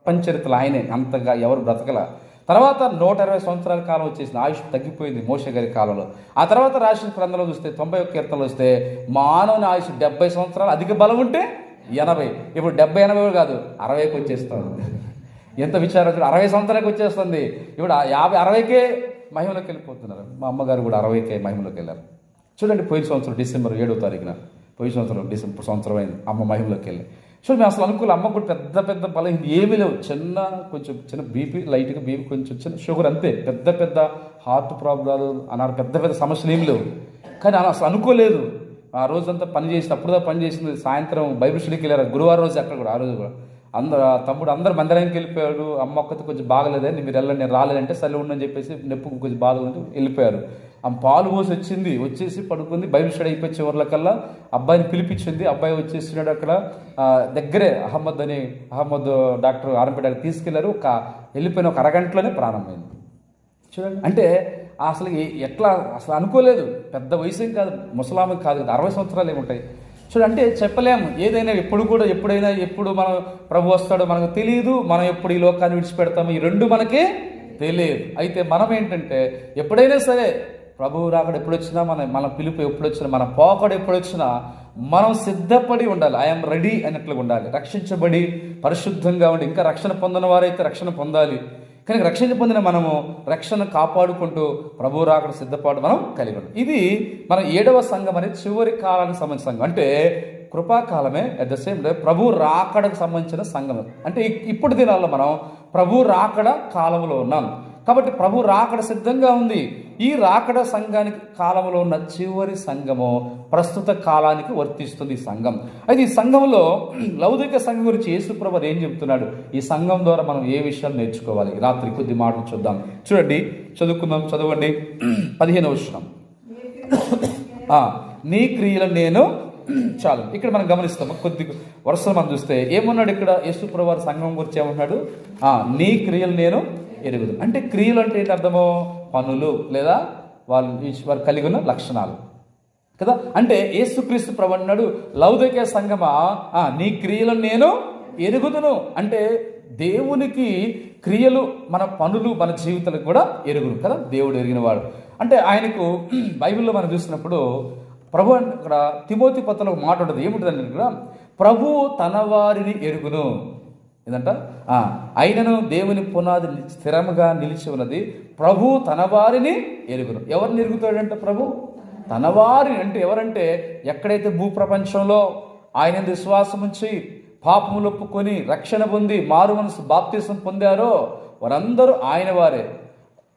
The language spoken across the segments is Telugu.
ప్రపంచరిత్రలో ఆయనే, అంతగా ఎవరు బ్రతకల. తర్వాత 120 సంవత్సరాల కాలం వచ్చేసింది, ఆయుష్ తగ్గిపోయింది మోషే గారి కాలంలో. ఆ తర్వాత రాసిన గ్రంథంలో చూస్తే 91 కీర్తనలు వస్తే మానవుని ఆయుష్ 70 సంవత్సరాలు, అధిక బలం ఉంటే 80. ఇప్పుడు 70-80 కాదు, 60కి వచ్చేస్తుంది. ఎంత విచారం, 60 సంవత్సరాలకు వచ్చేస్తుంది. ఇప్పుడు 50-60కే మహిమలోకి వెళ్ళిపోతున్నారు. మా అమ్మగారు కూడా 60కే మహిమలోకి వెళ్ళారు. చూడండి, పోయిన సంవత్సరం డిసెంబర్ 7వ తారీఖున, పోయిన సంవత్సరం డిసెంబర్ సంవత్సరం అయింది అమ్మ మహిమలోకి వెళ్ళి. చూడండి, మేము అసలు అనుకోలే. అమ్మ కూడా పెద్ద పెద్ద బలం ఏమీ లేవు, కొంచెం చిన్న బీపీ, లైట్గా బీపీ, కొంచెం చిన్న షుగర్, అంతే. పెద్ద హార్ట్ ప్రాబ్లాలు అన్నారు, పెద్ద సమస్యలు ఏమి లేవు. కానీ అసలు అనుకోలేదు. ఆ రోజంతా పని చేసి, అప్పుడుదా పని చేసింది. సాయంత్రం బైబిల్ స్టడీకి వెళ్ళారు, గురువారం రోజు. అక్కడ కూడా ఆ రోజు కూడా తమ్ముడు అందరు మందిరానికి వెళ్ళిపోయాడు. అమ్మ ఒక్కతే కొంచెం బాగలేదని, మీరు వెళ్ళండి, నేను రాలేదంటే సరే ఉండని చెప్పేసి, నొప్పు కొంచెం బాగుంటే వెళ్ళిపోయారు. ఆమె పాలు పోసి వచ్చేసి పడుకుంది. బైబిల్ స్టడీ అయిపోయి చివర్లకల్లా అబ్బాయిని పిలిపించింది. అబ్బాయి వచ్చేసినాడు. అక్కడ దగ్గరే అహ్మద్ డాక్టర్ ఆర్ఎంపీ డాక్టర్ తీసుకెళ్లారు. వెళ్ళిపోయిన ఒక అరగంటలోనే ప్రారంభమైంది. చూడండి, అంటే అసలు ఎట్లా అసలు అనుకోలేదు. పెద్ద వయసు కాదు, ముసలామె కాదు, 60 సంవత్సరాలు ఏముంటాయి. చూడండి, అంటే చెప్పలేము. ఏదైనా ఎప్పుడు మనం ప్రభు వస్తాడో మనకు తెలియదు. మనం ఎప్పుడు ఈ లోకాన్ని విడిచిపెడతామో ఈ రెండు మనకే తెలియదు. అయితే మనం ఏంటంటే ఎప్పుడైనా సరే ప్రభువు రాకడ ఎప్పుడొచ్చినా, మన పిలుపు ఎప్పుడొచ్చినా, మన పోకడు ఎప్పుడొచ్చినా మనం సిద్ధపడి ఉండాలి. ఐఎమ్ రెడీ అన్నట్లుగా ఉండాలి. రక్షించబడి పరిశుద్ధంగా ఉండి, ఇంకా రక్షణ పొందిన వారైతే రక్షణ పొందాలి. కానీ రక్షణ పొందిన మనము రక్షణ కాపాడుకుంటూ ప్రభు రాకడ సిద్ధపాటు మనం కలిగి ఉండాలి. ఇది మన 7వ సంఘం అనేది చివరి కాలానికి సంబంధించిన సంఘం. అంటే కృపాకాలమే, అట్ ద సేమ్ టైం ప్రభు రాకడకు సంబంధించిన సంఘం. అంటే ఇప్పుడు దినాల్లో మనం ప్రభు రాకడ కాలంలో ఉన్నాం కాబట్టి ప్రభు రాకడ సిద్ధంగా ఉంది. ఈ రాకడ సంఘానికి కాలంలో ఉన్న చివరి సంఘము ప్రస్తుత కాలానికి వర్తిస్తుంది ఈ సంఘం. అయితే ఈ సంఘంలో లౌకిక సంఘం గురించి యేసుప్రభు ఏం చెప్తున్నాడు, ఈ సంఘం ద్వారా మనం ఏ విషయాలు నేర్చుకోవాలి, రాత్రి కొద్ది మాటలు చూద్దాం. చూడండి, చదవండి 15వ వచనం. నీ క్రియలు నేను చాలు. ఇక్కడ మనం గమనిస్తాం, కొద్ది వరుసలు మనం చూస్తే ఏమన్నాడు ఇక్కడ యేసుప్రభు వారి సంఘం గురించి ఏమన్నాడు, నీ క్రియలు నేను ఎరుగుదు. అంటే క్రియలు అంటే ఏంటి అర్థము, పనులు లేదా వారు కలిగి ఉన్న లక్షణాలు కదా. అంటే యేసుక్రీస్తు ప్రభు అన్నాడు, లౌకిక సంఘమా నీ క్రియలను నేను ఎరుగుదును. అంటే దేవునికి క్రియలు, మన పనులు, మన జీవితాలకు కూడా ఎరుగును కదా. దేవుడు ఎరిగినవాడు. అంటే ఆయనకు బైబిల్లో మనం చూసినప్పుడు ప్రభు అక్కడ తిమోతి పత్రికలో ఒక మాట ఉంటుంది. ఏముంటుందంటే ఇక్కడ, ప్రభు తన వారిని ఎరుగును. ఏదంట, అయినను దేవుని పునాది స్థిరముగా నిలిచి ఉన్నది, ప్రభు తన వారిని ఎరుగును. ఎవరిని ఎరుగుతాడంటే ప్రభు తన వారిని. అంటే ఎవరంటే ఎక్కడైతే భూప్రపంచంలో ఆయన విశ్వాసం ఉంచి పాపములు ఒప్పుకొని రక్షణ పొంది మారు మనసు బాప్తిసం పొందారో వారందరూ ఆయన వారే,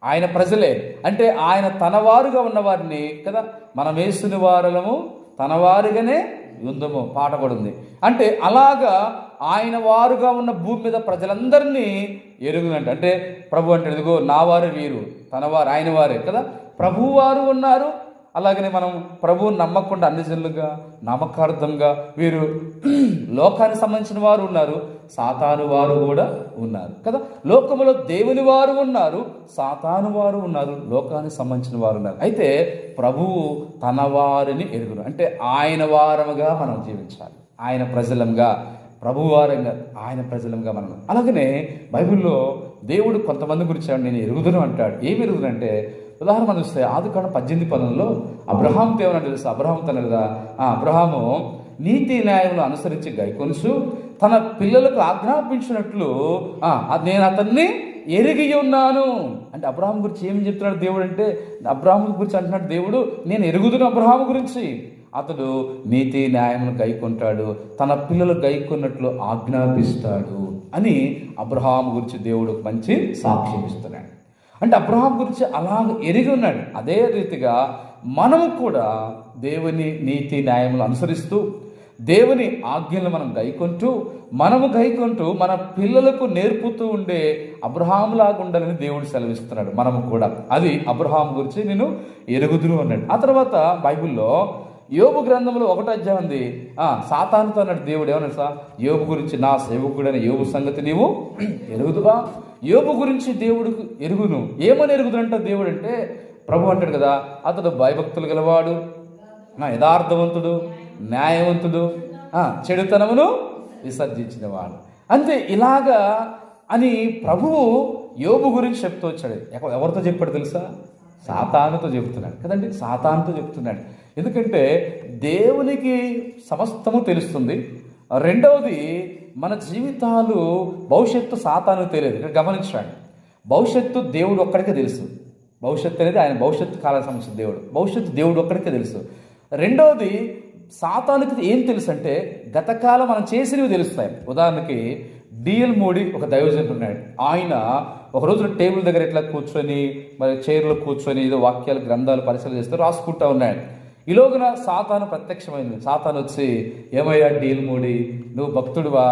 ఆయన ప్రజలే. అంటే ఆయన తన వారుగా ఉన్నవారిని కదా, మనం వేసిన వారలము తన వారిగానే యుద్ధము పాట కూడా ఉంది. అంటే అలాగా ఆయన వారుగా ఉన్న భూమి మీద ప్రజలందరినీ ఎరుగునంట. అంటే ప్రభు అంటే ఇదిగో నా వారు వీరు, తన వారు ఆయన వారే కదా. ప్రభు వారు ఉన్నారు. అలాగనే మనం ప్రభువు నమ్మకుండా అన్ని జనులుగా నామకార్థంగా వీరు లోకానికి సంబంధించిన వారు ఉన్నారు, సాతాను వారు కూడా ఉన్నారు కదా. లోకములో దేవుని వారు ఉన్నారు, సాతాను వారు ఉన్నారు, లోకానికి సంబంధించిన వారు ఉన్నారు. అయితే ప్రభువు తన వారిని ఎరుగును. అంటే ఆయన వారముగా మనం జీవించాలి, ఆయన ప్రజలంగా, ప్రభువారంగా, ఆయన ప్రజలంగా మనం. అలాగనే బైబిల్లో దేవుడు కొంతమంది గురించి నేను ఎరుగుదును అంటాడు. ఏమి ఎరుగును అంటే, ఉదాహరణ మనం చూస్తే ఆదికాండం 18:10 అబ్రహాం దేవుని తెలుసు. అబ్రహాం తన కదా, అబ్రహాము నీతి న్యాయములు అనుసరించి గైకొనుచు తన పిల్లలకు ఆజ్ఞాపించినట్లు నేను అతన్ని ఎరిగి ఉన్నాను. అంటే అబ్రహాం గురించి ఏం చెప్తున్నాడు దేవుడు అంటే, అబ్రహాం గురించి అంటున్నాడు దేవుడు, నేను ఎరుగుదును అబ్రహాం గురించి, అతడు నీతి న్యాయములు గైకొంటాడు, తన పిల్లలు గైకొన్నట్లు ఆజ్ఞాపిస్తాడు అని అబ్రహాం గురించి దేవుడు మంచి సాక్ష్యం ఇస్తున్నాడు. అంటే అబ్రహాం గురించి అలాగ ఎరిగి ఉన్నాడు. అదే రీతిగా మనము కూడా దేవుని నీతి న్యాయములు అనుసరిస్తూ దేవుని ఆజ్ఞలు మనం గైకొంటూ మన పిల్లలకు నేర్పుతూ ఉండే అబ్రహాములాగా ఉండాలని దేవుడు సెలవిస్తున్నాడు. మనము కూడా అది అబ్రహాం గురించి నేను ఎరుగుదును అన్నాడు. ఆ తర్వాత బైబిల్లో యోబు గ్రంథంలో 1వ అధ్యాయం ఉంది. సాతానుతో అన్నాడు దేవుడు, ఏమన్నా యోబు గురించి, నా సేవకుడైన యోబు సంగతి నీవు ఎరుగుదువా. యోబు గురించి దేవుడికి ఎరుగును. ఏమని ఎరుగుదునంట దేవుడు అంటే, ప్రభు అంటాడు కదా, అతడు భయభక్తులు గలవాడు, యథార్థవంతుడు, న్యాయవంతుడు, చెడుతనమును విసర్జించిన వాడు. అంతే. ఇలాగా అని ప్రభువు యోబు గురించి చెప్తూ వచ్చాడు. ఎవరితో చెప్పాడు తెలుసా? సాతానుతో చెప్తున్నాడు కదండి, సాతానుతో చెప్తున్నాడు. ఎందుకంటే దేవునికి సమస్తము తెలుస్తుంది. రెండవది, మన జీవితాలు భవిష్యత్తు సాతానుకు తెలియదు. ఇక్కడ గమనించండి, భవిష్యత్తు దేవుడు ఒక్కడికే తెలుసు. భవిష్యత్తు అనేది ఆయన భవిష్యత్తు కాల సంబంధించిన దేవుడు. భవిష్యత్తు దేవుడు ఒక్కడికే తెలుసు. రెండవది, సాతానుకి ఏం తెలుసు అంటే గతకాలం మనం చేసినవి తెలుస్తాయి. ఉదాహరణకి డిఎల్ మోడీ ఒక దైవజనుడు ఉన్నాడు. ఆయన ఒక రోజు టేబుల్ దగ్గర ఇట్లా కూర్చొని, మరి చైర్లో కూర్చొని ఏదో వాక్యాలు గ్రంథాలు పరిశీలన చేస్తూ రాసుకుంటూ ఉన్నాడు. ఈలోగున సాతాను ప్రత్యక్షమైంది. సాతాను వచ్చి, ఏమయ్యా డిఎల్ మోడీ, నువ్వు భక్తుడివా?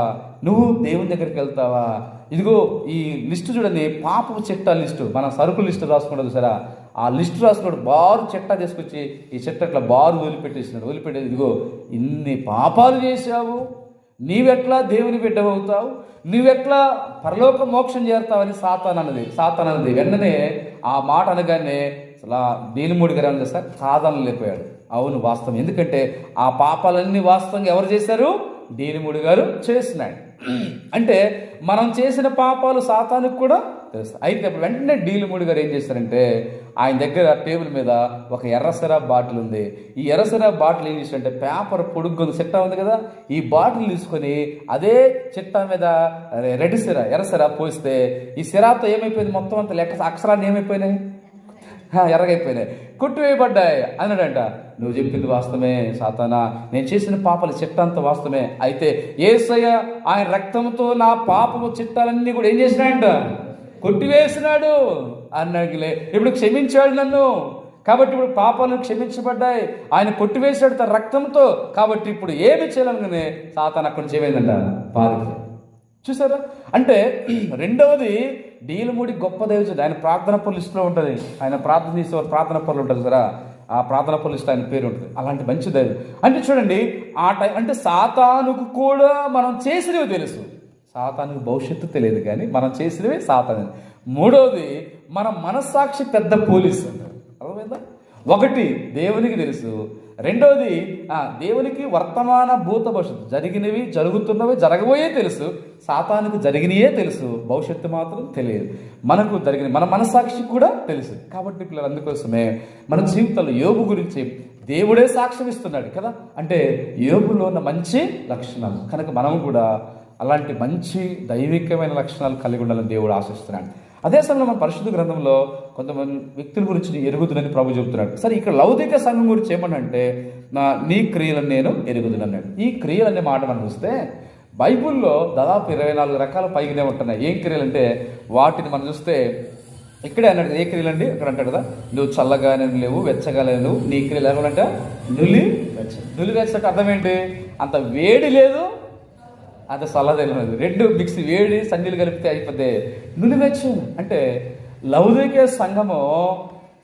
నువ్వు దేవుని దగ్గరికి వెళ్తావా? ఇదిగో ఈ లిస్టు చూడండి, పాపపు చిట్టా లిస్టు, మన సరుకుల లిస్టు రాసుకుంటుంది సరే, ఆ లిస్టు రాసుకున్నాడు. బారు చెట్టా తీసుకొచ్చి ఈ చెట్ట అట్లా బారు వదిలిపెట్టేసినాడు. వదిలిపెట్టేది, ఇదిగో ఇన్ని పాపాలు చేశావు, నీవెట్లా దేవుని బిడ్డవవుతావు, నువ్వెట్లా పరలోక మోక్షం చేరుతావని సాతాన్ అన్నది. వెంటనే ఆ మాట అనగానే అసలు డీలిమూడి గారు ఏమన్నా సార్ కాదనలేకపోయాడు. అవును, వాస్తవం. ఎందుకంటే ఆ పాపాలన్నీ వాస్తవంగా ఎవరు చేశారు? డీలిమూడి గారు చేసినాడు. అంటే మనం చేసిన పాపాలు సాతానుకు కూడా తెలుసు. అయితే ఇప్పుడు వెంటనే డీలిమూడి గారు ఏం చేశారంటే, ఆయన దగ్గర టేబుల్ మీద ఒక ఎర్రసరా బాటిల్ ఉంది. ఈ ఎర్రసరా బాటిల్ ఏం చేశారంటే, పేపర్ పొడుగు చిట్టా ఉంది కదా, ఈ బాటిల్ తీసుకొని అదే చిట్టా మీద రెడ్ సిరా ఎర్రసిరా పోస్తే ఈ సిరాతో ఏమైపోయింది, మొత్తం అంత లెక్క అక్షరాన్ని ఏమైపోయినాయి, ఎర్రగైపోయినాయి, కొట్టివేయబడ్డాయి అన్నాడంట. నువ్వు చెప్పింది వాస్తవమే సాతానా, నేను చేసిన పాపాలు చిట్టంత వాస్తవమే. అయితే యేసయ్య ఆయన రక్తంతో నా పాపము చిట్టాలన్నీ కూడా ఏం చేసినాడంట, కొట్టివేసినాడు అన్నగిలే. ఇప్పుడు క్షమించాడు నన్ను, కాబట్టి ఇప్పుడు పాపాలను క్షమించబడ్డాయి. ఆయన కొట్టివేశాడు తన రక్తంతో, కాబట్టి ఇప్పుడు ఏమి చేయాలనుకునే సాతాను అక్కడి నుంచి ఏమైందంట, పారిపోయి. చూసారా? అంటే రెండవది, డీలమూడి గొప్ప దైవజనుడు. ఆయన ప్రార్థన పనుల లిస్టులో ఉంటుంది. ఆయన ప్రార్థన చేసేవారు ప్రార్థన పనులు ఉంటుంది సరే, ఆ ప్రార్థన పనుల లిస్ట్ ఆయన పేరు ఉంటుంది. అలాంటి మంచి దైవం. అంటే చూడండి, ఆ టైం అంటే సాతానుకు కూడా మనం చేసినవి తెలుసు. సాతానుకు భవిష్యత్తు తెలియదు, కానీ మనం చేసినవి సాతాను. మూడవది, మన మనస్సాక్షి పెద్ద పోలీసు. అర్థమైందా? ఒకటి దేవునికి తెలుసు, రెండవది దేవునికి వర్తమాన భూత భవిష్యత్తు, జరిగినవి జరుగుతున్నవి జరగబోయే తెలుసు. సాతానుకు జరిగినయే తెలుసు, భవిష్యత్తు మాత్రం తెలియదు. మనకు జరిగిన మన మనస్సాక్షి కూడా తెలుసు. కాబట్టి పిల్లలు, అందుకోసమే మన జీవితంలో యోబు గురించి దేవుడే సాక్ష్యం ఇస్తున్నాడు కదా. అంటే యోబులో ఉన్న మంచి లక్షణాలు కనుక మనం కూడా అలాంటి మంచి దైవికమైన లక్షణాలు కలిగి ఉండాలని దేవుడు ఆశిస్తున్నాడు. అదే సమయంలో మన పరిశుద్ధ గ్రంథంలో కొంతమంది వ్యక్తుల గురించి ఎరుగుదునని ప్రభు చెబుతున్నాడు. సరే, ఇక్కడ లౌకిక సంఘం గురించి ఏమనంటే, నీ క్రియలను నేను ఎరుగుదునన్నాడు. ఈ క్రియలు అనే మాట మనం చూస్తే బైబిల్లో దాదాపు 24 రకాల పైగానే ఉంటున్నాయి. ఏం క్రియలు అంటే వాటిని మనం చూస్తే ఇక్కడే అన్నాడు. ఏ క్రియలు అండి? అక్కడ అంటాడు కదా, నువ్వు చల్లగానే లేవు, వెచ్చగా లేవు, నీ క్రియలు ఏమంటే నులివెచ్చ అర్థం ఏంటి? అంత వేడి లేదు, అంత చల్లదైనది, రెండు మిక్స్, వేడి సన్నీళ్ళు కలిపితే అయిపోతే నులివెచ్చు. అంటే లౌకిక సంఘము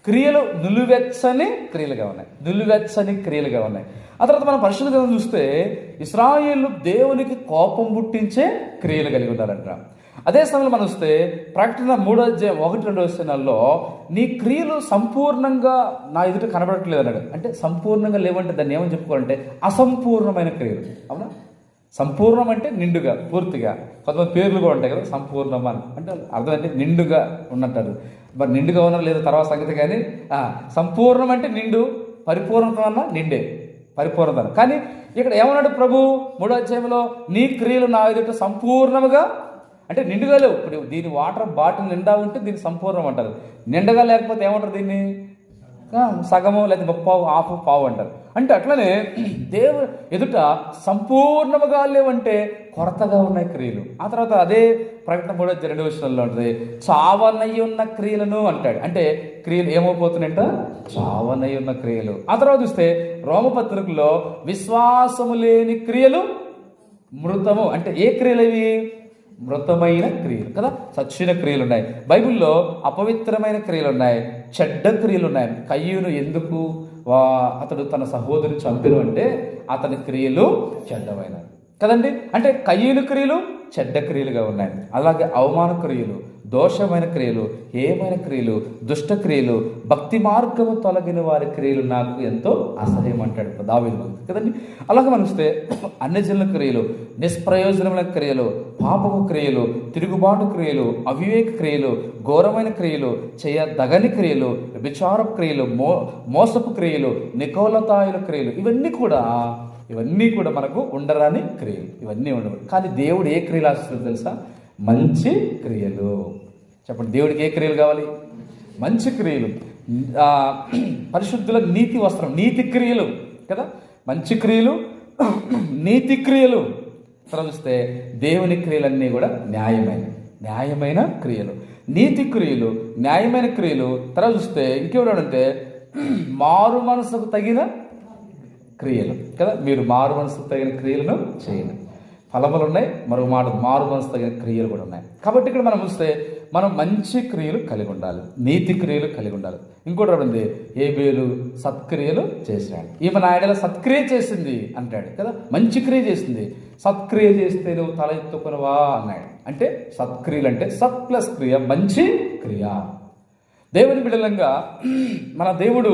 క్రియలు నులివెచ్చని క్రియలుగా ఉన్నాయి, నులివెచ్చని క్రియలుగా ఉన్నాయి. ఆ తర్వాత మనం పరిశుద్ధ గ్రంథం చూస్తే ఇశ్రాయేలు దేవునికి కోపం పుట్టించే క్రియలు కలిగి ఉన్నారంట. అదే సమయంలో మనం వస్తే ప్రకటన 3:1-2 నీ క్రియలు సంపూర్ణంగా నా ఎదుట కనబడట్లేదు అన్నాడు. అంటే సంపూర్ణంగా లేవంటే దాన్ని ఏమని చెప్పుకోవాలంటే అసంపూర్ణమైన క్రియలు. అవునా? సంపూర్ణం అంటే నిండుగా, పూర్తిగా. కొంతమంది పేర్లు కూడా ఉంటాయి కదా, సంపూర్ణం అని అంటే అర్థం అంటే నిండుగా ఉన్నట్టు. మరి నిండుగా ఉన్నారు లేదా తర్వాత సంగతి, కానీ సంపూర్ణం అంటే నిండు, పరిపూర్ణత అన్న నిండే, పరిపూర్ణత. కానీ ఇక్కడ ఏమన్నాడు ప్రభు 3వ అధ్యాయంలో, నీ క్రియలు నా ఎదుట సంపూర్ణముగా, అంటే నిండుగా లేవు. ఇప్పుడు దీని వాటర్ బాటిల్ నిండా ఉంటే దీన్ని సంపూర్ణం అంటారు. నిండగా లేకపోతే ఏమంటారు? దీన్ని సగము లేదా ముప్పావు, హాఫ్, పావు అంటారు. అంటే అట్లనే దేవుడు ఎదుట సంపూర్ణముగా లేవంటే కొరతగా ఉన్నాయి క్రియలు. ఆ తర్వాత అదే ప్రకటన 3:2 ఉంటుంది, చావనయ్యి ఉన్న క్రియలను అంటాడు. అంటే క్రియలు ఏమైపోతున్నాయంట? చావనయ్యి ఉన్న క్రియలు. ఆ తర్వాత చూస్తే రోమపత్రికలో విశ్వాసము లేని క్రియలు మృతము. అంటే ఏ క్రియలు ఇవి? మృతమైన క్రియలు కదా, చచ్చిన క్రియలు ఉన్నాయి. బైబిల్లో అపవిత్రమైన క్రియలు ఉన్నాయి, చెడ్డ క్రియలు ఉన్నాయి. కయ్యూను ఎందుకు అతడు తన సహోదరుని చంపిను అంటే అతని క్రియలు చెడ్డమైనవి కదండి. అంటే కయ్యూను క్రియలు చెడ్డ క్రియలుగా ఉన్నాయి. అలాగే అవమాన క్రియలు, దోషమైన క్రియలు, ఏమైన క్రియలు, దుష్ట క్రియలు, భక్తి మార్గము తొలగిన వారి క్రియలు నాకు ఎంతో అసహ్యం అంటాడు దావీదు భక్తుడు కదండి. అలాగే మనం చూస్తే అన్యజనుల క్రియలు, నిష్ప్రయోజనమైన క్రియలు, పాపపు క్రియలు, తిరుగుబాటు క్రియలు, అవివేక క్రియలు, ఘోరమైన క్రియలు, చేయదగని క్రియలు, విచార క్రియలు, మోసపు క్రియలు, నికోలతాయుల క్రియలు, ఇవన్నీ కూడా మనకు ఉండరాని క్రియలు. ఇవన్నీ ఉండవు. కానీ దేవుడు ఏ క్రియలు ఆశిస్తాడో తెలుసా? మంచి క్రియలు. చెప్పండి, దేవుడికి ఏ క్రియలు కావాలి? మంచి క్రియలు. పరిశుద్ధుల నీతి వస్త్రం, నీతి క్రియలు కదా. మంచి క్రియలు, నీతి క్రియలు. తర్వాత చూస్తే దేవుని క్రియలన్నీ కూడా న్యాయమైన క్రియలు, నీతి క్రియలు, న్యాయమైన క్రియలు. తర్వాత చూస్తే ఇంకేమిటంటే మారు మనసుకు తగిన క్రియలు కదా. మీరు మారు మనసుకు తగిన క్రియలను చేయండి. ఫలములు ఉన్నాయి, మరో మాట మారు మనసు తగిన క్రియలు కూడా ఉన్నాయి. కాబట్టి ఇక్కడ మనం చూస్తే మనం మంచి క్రియలు కలిగి ఉండాలి, నీతి క్రియలు కలిగి ఉండాలి. ఇంకోటి ఉంది, ఏబేలు సత్క్రియలు చేశాడు. ఈమె నా ఎడల సత్క్రియ చేసింది అంటాడు కదా. మంచి క్రియ చేసింది. సత్క్రియ చేస్తే నువ్వు తల ఎత్తుకునవా అన్నాడు. అంటే సత్క్రియలు అంటే సత్ ప్లస్ క్రియ, మంచి క్రియ. దేవుని బిడ్డలంగా మన దేవుడు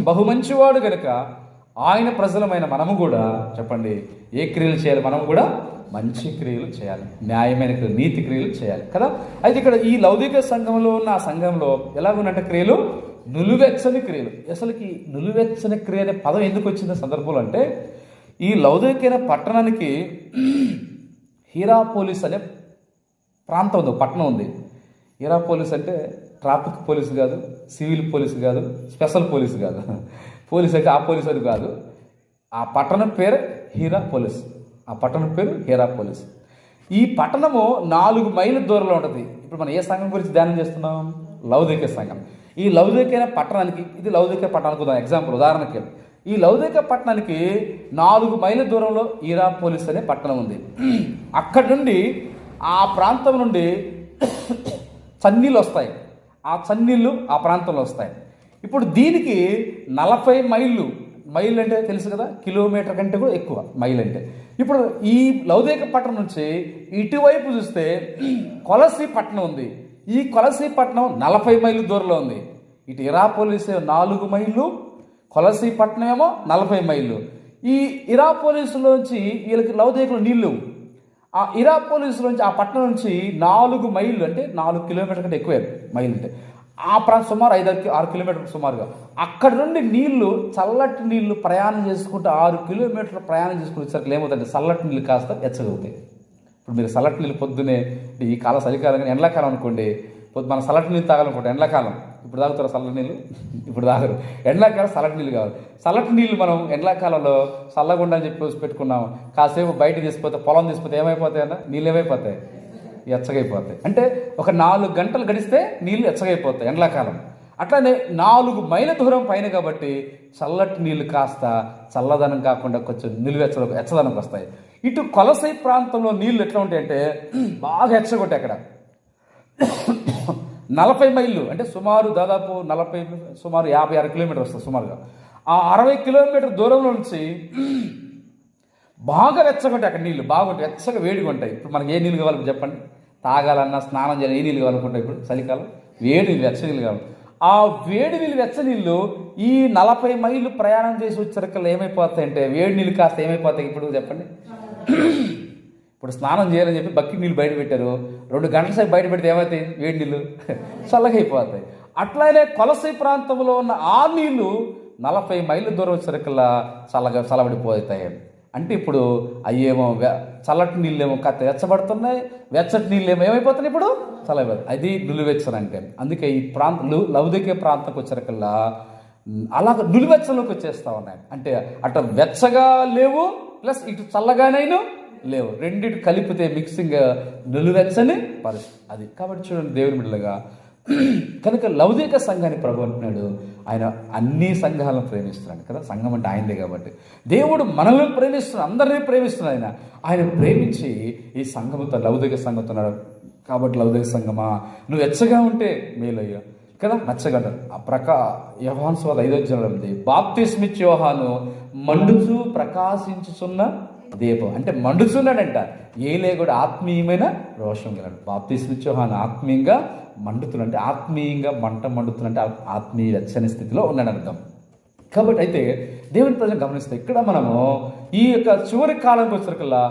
బహుమంచివాడు గనుక ఆయన ప్రజలమైన మనము కూడా చెప్పండి ఏ క్రియలు చేయాలి? మనం కూడా మంచి క్రియలు చేయాలి, న్యాయమైన క్రియలు, నీతి క్రియలు చేయాలి కదా. అయితే ఇక్కడ ఈ లౌకిక సంఘంలో ఉన్న ఆ సంఘంలో ఎలాగున్నట్టు క్రియలు? నులువెచ్చని క్రియలు. అసలుకి నులువెచ్చని క్రియ అనే పదం ఎందుకు వచ్చింది సందర్భంలో అంటే, ఈ లౌకికైన పట్టణానికి హీరాపోలిస్ అనే ప్రాంతం ఉంది, పట్టణం ఉంది. హీరాపోలిస్ అంటే ట్రాఫిక్ పోలీసు కాదు, సివిల్ పోలీసు కాదు, స్పెషల్ పోలీసు కాదు. పోలీస్ అయితే ఆ పోలీసు అది కాదు. ఆ పట్టణం పేరు హీరాపోలిస్. ఆ పట్టణం పేరు హీరాపోలిస్. ఈ పట్టణము 4 మైళ్ళ దూరంలో ఉంటుంది. ఇప్పుడు మనం ఏ సంఘం గురించి ధ్యానం చేస్తున్నాం? లౌకిక సంఘం. ఈ లౌకికైన పట్టణానికి, ఇది లౌకిక పట్టణానికి ఎగ్జాంపుల్, ఉదాహరణకి ఈ లౌకిక పట్టణానికి 4 మైళ్ళ దూరంలో హీరాపోలిస్ అనే పట్టణం ఉంది. అక్కడి నుండి ఆ ప్రాంతం నుండి చన్నీళ్ళు వస్తాయి. ఆ చన్నీళ్ళు ఆ ప్రాంతంలో వస్తాయి. ఇప్పుడు దీనికి 40 మైళ్ళు, మైళ్ళు అంటే తెలుసు కదా, కిలోమీటర్ కంటే కూడా ఎక్కువ మైల్ అంటే. ఇప్పుడు ఈ లౌకిక పట్టణం నుంచి ఇటువైపు చూస్తే కొలసి పట్టణం ఉంది. ఈ కొలసి పట్టణం 40 మైళ్ళు దూరంలో ఉంది. ఇటు హీరాపోలిస్ 4 మైళ్ళు, కొలసి పట్టణం ఏమో 40 మైళ్ళు. ఈ హీరాపోలిస్లోంచి వీళ్ళకి లౌకికలో నీళ్ళు, ఆ హీరాపోలిస్లోంచి ఆ పట్టణం నుంచి 4 మైళ్ళు అంటే 4 కిలోమీటర్ కంటే ఎక్కువే మైలు అంటే. ఆ ప్రాంతం సుమారు 5-6 కిలోమీటర్లు సుమారుగా. అక్కడ నుండి నీళ్లు, చల్లటి నీళ్లు ప్రయాణం చేసుకుంటూ 6 కిలోమీటర్లు ప్రయాణం చేసుకుని వచ్చేసరికి ఏమవుతుందంటే చల్లటి నీళ్ళు కాస్త వెచ్చగవుతాయి. ఇప్పుడు మీరు చల్లటి నీళ్ళు పొద్దునే, ఈ కాలం చలికాలం కానీ ఎండాకాలం అనుకోండి, మన చల్లటి నీళ్ళు తాగాలనుకోండి. ఎండాకాలం ఇప్పుడు తాగుతారు చల్లటి నీళ్ళు, ఇప్పుడు తాగరు. ఎండాకాలం చల్లటి నీళ్ళు కావాలి. చల్లటి నీళ్ళు మనం ఎండాకాలంలో చల్లగుండా అని చెప్పి పెట్టుకున్నాము. కాసేపు బయట తీసిపోతే, పొలం తీసిపోతే ఏమైపోతాయి అన్న? నీళ్ళు ఏమైపోతాయి? ఎచ్చగైపోతాయి. అంటే ఒక 4 గంటలు గడిస్తే నీళ్ళు ఎచ్చగైపోతాయి ఎండాకాలం. అట్లానే 4 మైళ్ళ దూరం పైన కాబట్టి చల్లటి నీళ్ళు కాస్త చల్లదనం కాకుండా కొంచెం ఎచ్చదనం వస్తాయి. ఇటు కొలసై ప్రాంతంలో నీళ్ళు ఎట్లా ఉంటాయంటే బాగా ఎచ్చగొట్టాయి. అక్కడ 40 మైళ్ళు అంటే దాదాపు 56 కిలోమీటర్ వస్తుంది సుమారుగా. ఆ 60 కిలోమీటర్ దూరంలో నుంచి బాగా వెచ్చగొంటాయి. అక్కడ నీళ్ళు బాగుంటాయి, వెచ్చగా వేడిగా ఉంటాయి. ఇప్పుడు మనకి ఏ నీళ్ళు కావాలి చెప్పండి? తాగాలన్నా, స్నానం చేయాలి, ఏ నీళ్ళు కావాలనుకుంటాయి? ఇప్పుడు చలికాలం వేడి నీళ్ళు, వెచ్చ నీళ్ళు కావాలి. ఆ వేడి నీళ్ళు, వెచ్చ నీళ్ళు ఈ 40 మైళ్ళు ప్రయాణం చేసి వచ్చేసరికి ఏమైపోతాయంటే వేడి నీళ్ళు కాస్త ఏమైపోతాయి ఇప్పుడు చెప్పండి? ఇప్పుడు స్నానం చేయాలని చెప్పి బకెట్ నీళ్ళు బయట పెట్టారు, 2 గంటల సేపు బయట పెడితే ఏమవుతాయి? వేడి నీళ్ళు చల్లగా అయిపోతాయి. అట్లానే కొలసై ప్రాంతంలో ఉన్న ఆ నీళ్ళు 40 మైళ్ళ దూరం వచ్చేసరికల్లా చల్లబడిపోతాయి. అంటే ఇప్పుడు అయ్యేమో చల్లటి నీళ్ళేమో వెచ్చబడుతున్నాయి, వెచ్చటి నీళ్ళేమో ఏమైపోతున్నాయి ఇప్పుడు చల్లబడుతుంది. అది నులివెచ్చని అంటే. అందుకే ఈ లౌకిక ప్రాంతంకి వచ్చేసరికల్లా అలాగ నులివెచ్చలోకి వచ్చేస్తా ఉన్నాయి. అంటే అటు వెచ్చగా లేవు, ప్లస్ ఇటు చల్లగానైనా లేవు, రెండిటి కలిపితే మిక్సింగ్ నులివెచ్చని పరిస్థితి అది. కాబట్టి చూడండి దేవుని బిడ్డలుగా, కనుక లౌకిక సంఘాన్ని ప్రభు అంటున్నాడు, ఆయన అన్ని సంఘాలను ప్రేమిస్తున్నాడు కదా. సంఘం అంటే ఆయనదే కాబట్టి దేవుడు మనల్ని ప్రేమిస్తున్నాడు, అందరినీ ప్రేమిస్తున్నాడు. ఆయన ప్రేమించి ఈ సంఘముతో, లౌకిక సంఘంతో కాబట్టి లౌకిక సంఘమా నువ్వు వెచ్చగా ఉంటే మేలయ్యా కదా, నచ్చగలరు. ఆ యోహాను సువార్త 5వ అధ్యాయంలో ఉంది, బాప్తిస్మిచ్చే యోహాను మండుచూ ప్రకాశించుచున్న దీపం. అంటే మండుతున్నాడంట. ఏలే కూడా ఆత్మీయమైన రోషం గలడు. బాప్తిస్మ యోహాను ఆత్మీయంగా మండుతున్నాడు, అంటే ఆత్మీయంగా మండుతున్నంటే ఆత్మీయ వెచ్చని స్థితిలో ఉన్నాడు అర్థం. కాబట్టి అయితే దేవుని ప్రజలు గమనిస్తే ఇక్కడ మనము ఈ యొక్క చివరి కాలంకి వచ్చేసరికల్లా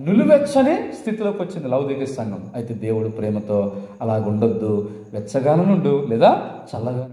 నిలువెచ్చని స్థితిలోకి వచ్చింది లౌకిక సంఘం. అయితే దేవుడు ప్రేమతో అలాగ ఉండొద్దు, వెచ్చగానే ఉండు లేదా చల్లగా